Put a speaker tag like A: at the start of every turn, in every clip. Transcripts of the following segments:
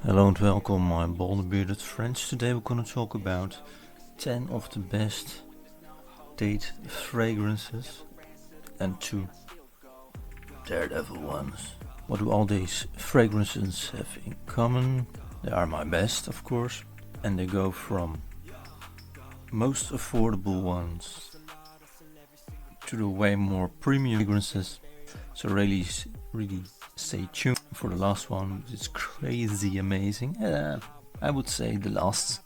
A: Hello and welcome, my bald bearded friends. Today we're gonna talk about 10 of the best date fragrances and 2 Daredevil ones. What do all these fragrances have in common? They are my best, of course, and they go from most affordable ones to the way more premium fragrances. So really stay tuned for the last one. It's crazy amazing. I would say the last.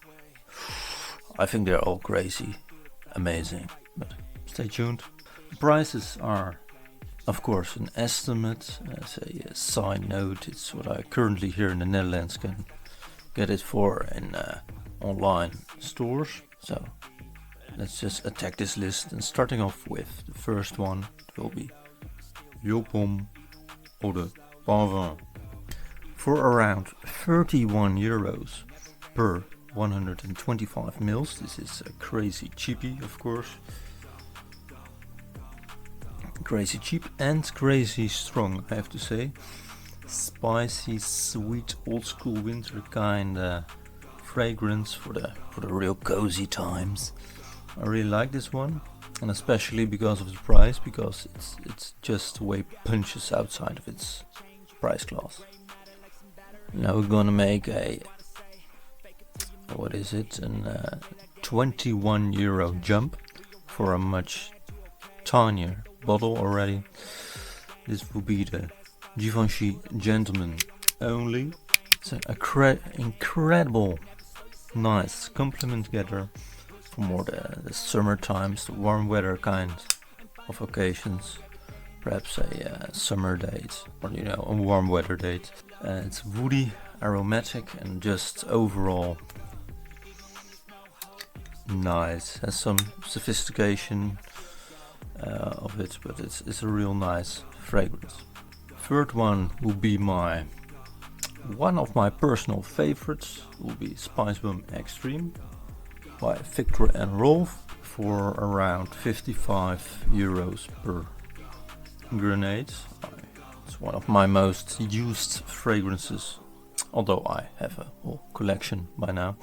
A: I think they're all crazy amazing, but stay tuned. The prices are, of course, an estimate. As a side note, it's what I currently here in the Netherlands can get it for in online stores. So let's just attack this list, and starting off with the first one, it will be Joop Oudh Parfum for around €31 per 125 mils. This is a crazy cheapie, of course. Crazy cheap and crazy strong, I have to say. Spicy, sweet, old school winter kind fragrance for the real cozy times. I really like this one, and especially because of the price, because it's just way punches outside of its price class. Now we're gonna make a an €21 jump for a much tinier bottle already. This will be the Givanchy Gentlemen only. It's an incredible nice compliment getter for more the summer times, the warm weather kind of occasions. Perhaps a summer date, or a warm weather date. It's woody, aromatic, and just overall nice. Has some sophistication of it, but it's a real nice fragrance. Third one will be one of my personal favorites. Will be Spicebomb Extreme by Viktor and Rolf for around €55 per grenade. It's one of my most used fragrances, although I have a whole collection by now.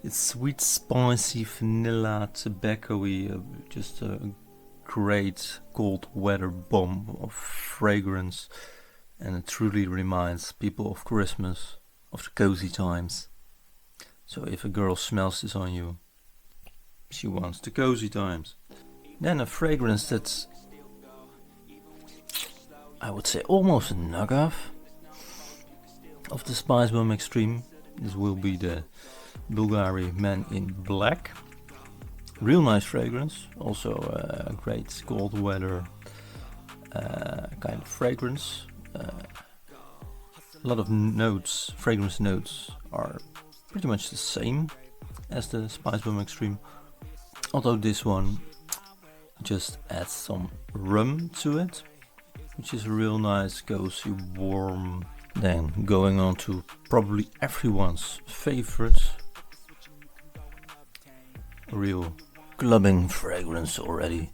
A: It's sweet, spicy, vanilla, tobacco-y, just a great cold weather bomb of fragrance, and it truly reminds people of Christmas, of the cozy times. So if a girl smells this on you, she wants the cozy times. Then a fragrance that's, I would say, almost a knockoff of the Spicebomb Extreme. This will be the Bvlgari Man in Black. Real nice fragrance, also a great cold weather kind of fragrance. A lot of notes, fragrance notes, are pretty much the same as the Spicebomb Extreme, although this one just adds some rum to it, which is a real nice, cozy, warm. Then going on to probably everyone's favorite, a real clubbing fragrance already.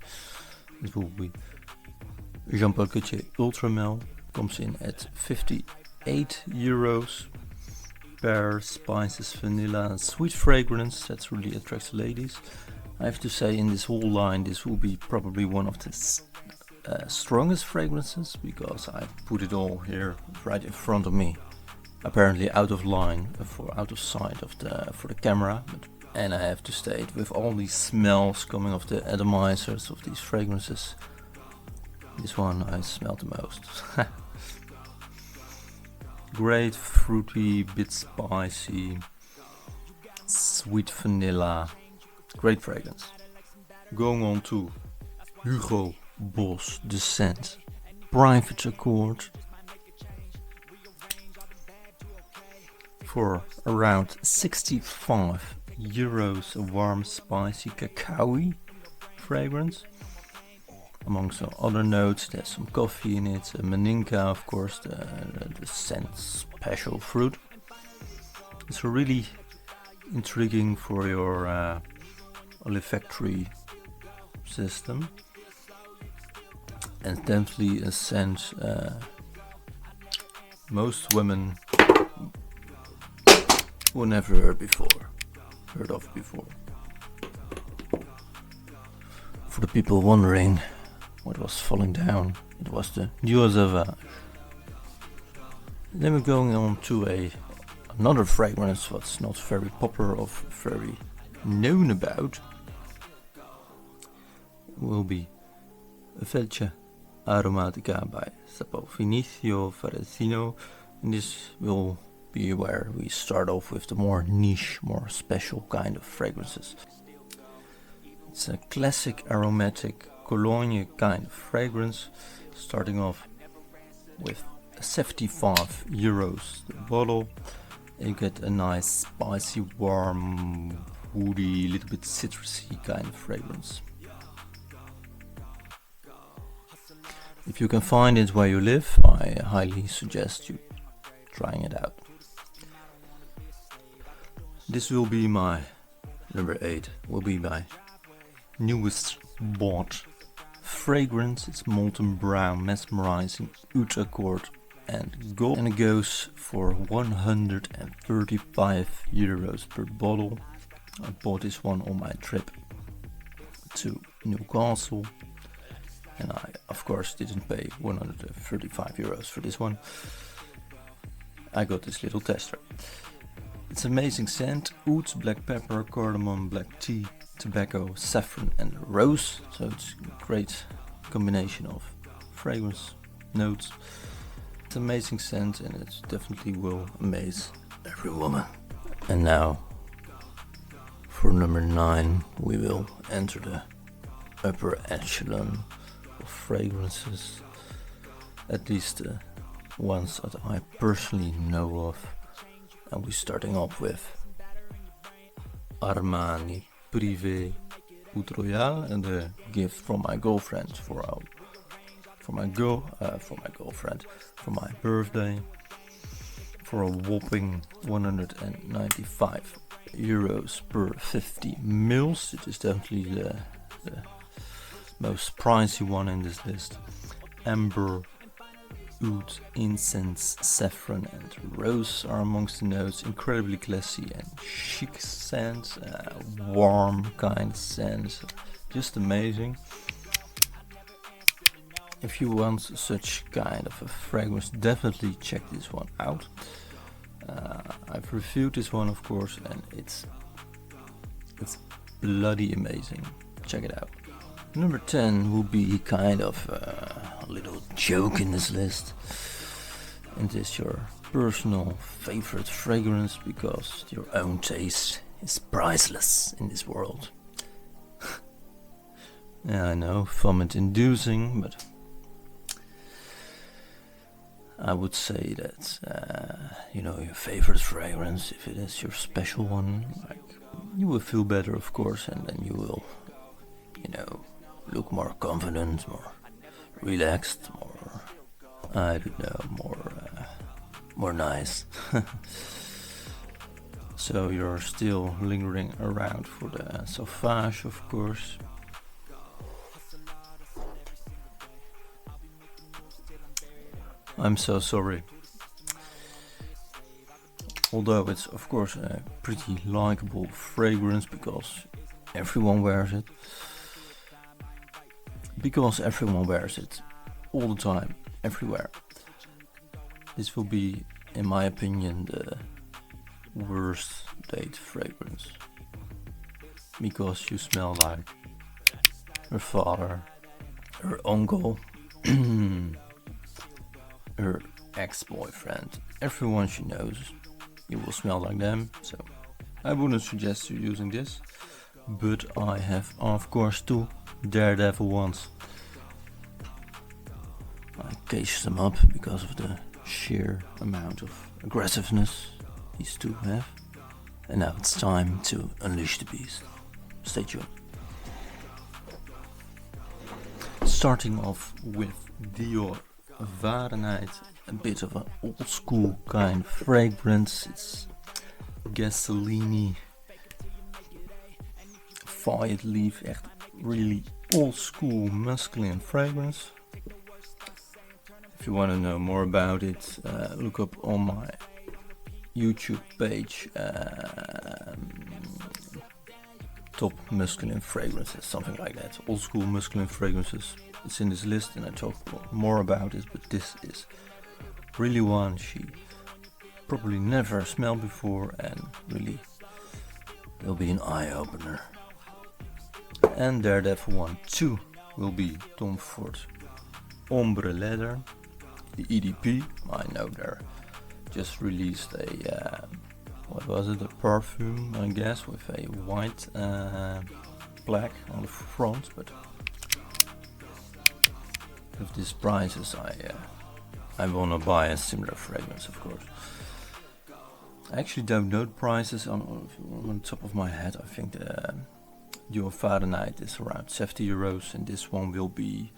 A: It will be Jean-Paul Gaultier Ultramel. Comes in at €58 per spices, vanilla, and sweet fragrance. That's really attracts ladies. I have to say, in this whole line, this will be probably one of the strongest fragrances, because I put it all here right in front of me. Apparently out of line, out of sight for the camera. And I have to state, with all these smells coming off the atomizers of these fragrances, this one I smell the most. Great fruity, bit spicy, sweet vanilla, great fragrance. Going on to Hugo Boss Descent Private Accord for around €65, a warm, spicy cacao fragrance. Among some other notes, there's some coffee in it, a maninka, of course, the scent special fruit. It's really intriguing for your olfactory system, and definitely a scent most women were never heard of before. For the people wondering what was falling down, it was the Dior Sauvage. Then we're going on to another fragrance what's not very popular or very known about. Will be Felce Aromatica by Saponificio Varesino, and this will be where we start off with the more niche, more special kind of fragrances. It's a classic aromatic cologne kind of fragrance, starting off with 75 euros the bottle. You get a nice spicy, warm, woody, little bit citrusy kind of fragrance. If you can find it where you live, I highly suggest you trying it out. This will be my number 8, will be my newest bought fragrance. It's Molton Brown Mesmerizing Oudh Accord and Gold, and it goes for 135 euros per bottle. I bought this one on my trip to Newcastle, and I of course didn't pay 135 euros for this one. I got this little tester. It's amazing scent: oud, black pepper, cardamom, black tea, tobacco, saffron and rose. So it's a great combination of fragrance notes. It's amazing scent, and it definitely will amaze every woman. And now for number 9 we will enter the upper echelon of fragrances, at least the ones that I personally know of. And we're starting off with Armani Prive Oudh Royale, and a gift from my girlfriend for my birthday, for a whopping 195 euros per 50 mils. It is definitely the most pricey one in this list. Amber, oud, incense, saffron and rose are amongst the notes. Incredibly classy and chic scent, warm kind of scent, just amazing. If you want such kind of a fragrance, definitely check this one out. I've reviewed this one of course, and it's bloody amazing. Check it out. Number 10 will be kind of a little joke in this list, and it's your personal favorite fragrance because your own taste is priceless in this world. Yeah, I know, vomit inducing, but I would say that your favorite fragrance, if it is your special one, like, you will feel better of course, and then you will look more confident, more relaxed, more, I don't know, more nice. So you're still lingering around for the Sauvage of course. I'm so sorry. Although it's of course a pretty likable fragrance because everyone wears it. Because everyone wears it all the time, everywhere. This will be, in my opinion, the worst date fragrance. Because you smell like her father, her uncle, her ex-boyfriend. Everyone she knows, you will smell like them. So I wouldn't suggest you using this. But I have of course 2 Daredevil ones. I cased them up because of the sheer amount of aggressiveness these 2 have. And now it's time to unleash the beast. Stay tuned. Starting off with Dior Fahrenheit, a bit of an old school kind of fragrance. It's gasoline-y, fired leaf, echt really old school masculine fragrance. If you want to know more about it, look up on my YouTube page, top masculine fragrances, something like that. Old school masculine fragrances. It's in this list, and I talk more about it. But this is really one she probably never smelled before, and really will be an eye opener. And Daredevil 1, 2 will be Tom Ford Ombre Leather, the EDP. I know they're just released a what was it, a perfume, I guess, with a white plaque on the front, but with these prices I wanna buy a similar fragrance, of course. I actually don't know the prices on the top of my head. I think the Dior Fahrenheit is around 70 euros, and this one will be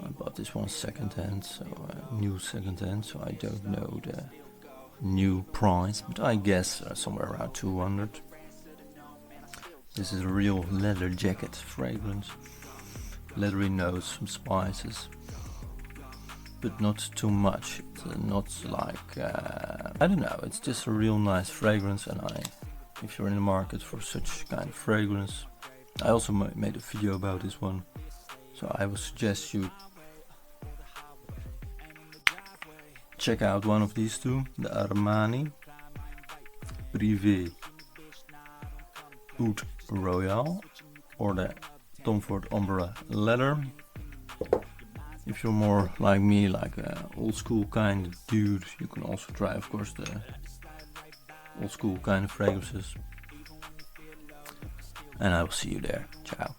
A: I bought this one second hand, so new second hand, so I don't know the new price, but I guess somewhere around 200. This is a real leather jacket fragrance, leathery notes, some spices, but not too much. It's not like I don't know. It's just a real nice fragrance, and if you're in the market for such kind of fragrance, I also made a video about this one. So I would suggest you check out one of these two, the Armani Prive Oudh Royale, or the Tom Ford Ombre Leather. If you're more like me, like an old school kind of dude, you can also try, of course, the old school kind of fragrances. And I will see you there. Ciao.